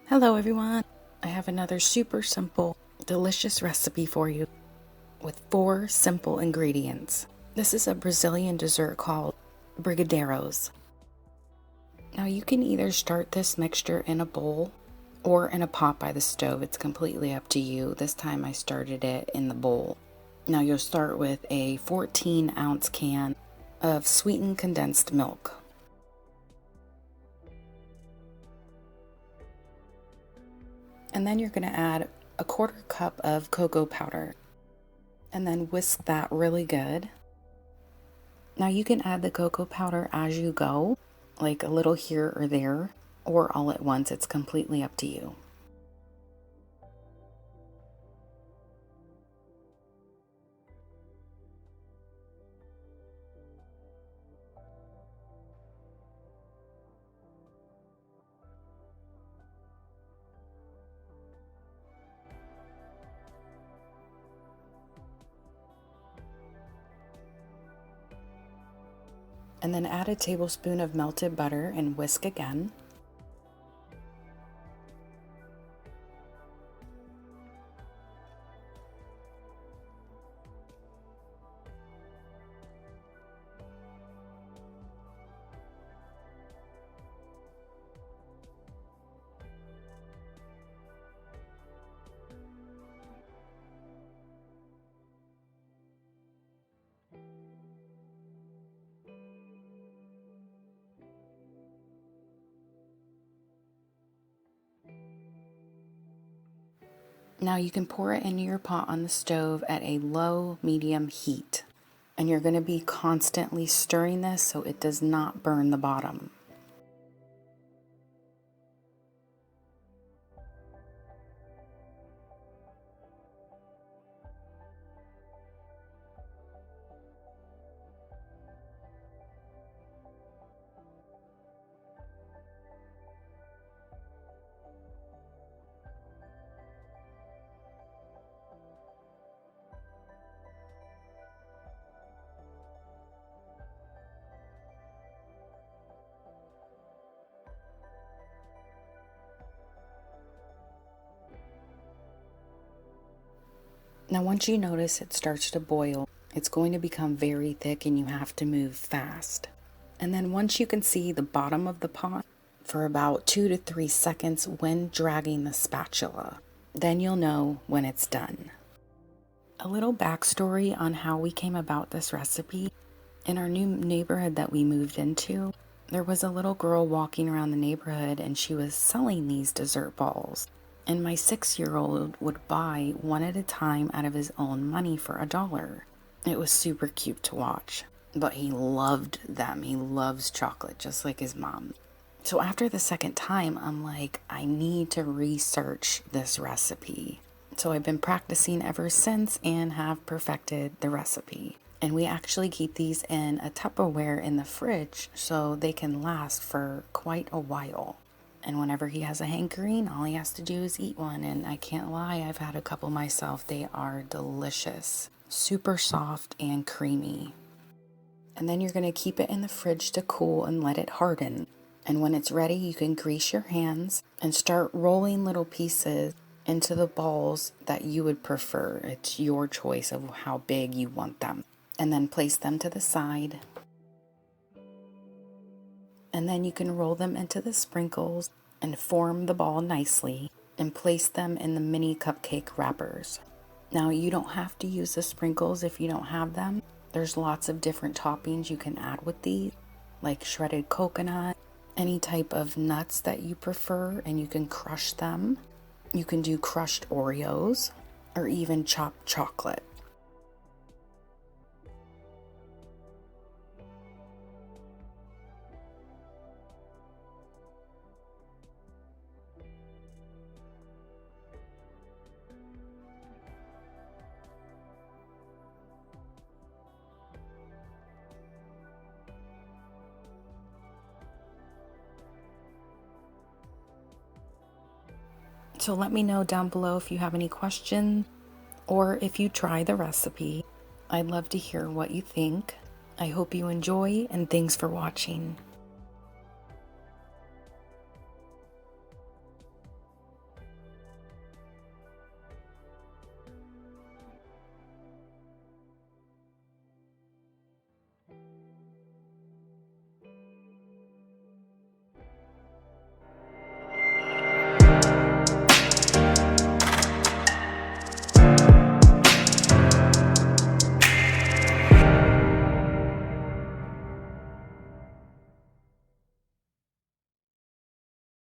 Hello everyone! I have another super simple, delicious recipe for you with 4 simple ingredients. This is a Brazilian dessert called Brigadeiros. Now you can either start this mixture in a bowl or in a pot by the stove. It's completely up to you. This time I started it in the bowl. Now you'll start with a 14-ounce can of sweetened condensed milk. And then you're going to add a 1/4 cup of cocoa powder and then whisk that really good. Now you can add the cocoa powder as you go, like a little here or there, or all at once. It's completely up to you. And then add a tablespoon of melted butter and whisk again. Now you can pour it into your pot on the stove at a low-medium heat. And you're going to be constantly stirring this so it does not burn the bottom. Now once you notice it starts to boil, it's going to become very thick and you have to move fast. And then once you can see the bottom of the pot for about 2 to 3 seconds when dragging the spatula, then you'll know when it's done. A little backstory on how we came about this recipe. In our new neighborhood that we moved into, there was a little girl walking around the neighborhood and she was selling these dessert balls. And my 6-year-old would buy one at a time out of his own money for $1. It was super cute to watch, but he loved them. He loves chocolate, just like his mom. So after the second time, I'm like, I need to research this recipe. So I've been practicing ever since and have perfected the recipe. And we actually keep these in a Tupperware in the fridge so they can last for quite a while. And whenever he has a hankering, all he has to do is eat one. And I can't lie, I've had a couple myself. They are delicious. Super soft and creamy. And then you're going to keep it in the fridge to cool and let it harden. And when it's ready, you can grease your hands and start rolling little pieces into the balls that you would prefer. It's your choice of how big you want them. And then place them to the side. And then you can roll them into the sprinkles and form the ball nicely and place them in the mini cupcake wrappers. Now you don't have to use the sprinkles if you don't have them. There's lots of different toppings you can add with these, like shredded coconut, any type of nuts that you prefer, and you can crush them. You can do crushed Oreos or even chopped chocolate. So let me know down below if you have any questions or if you try the recipe. I'd love to hear what you think. I hope you enjoy, and thanks for watching.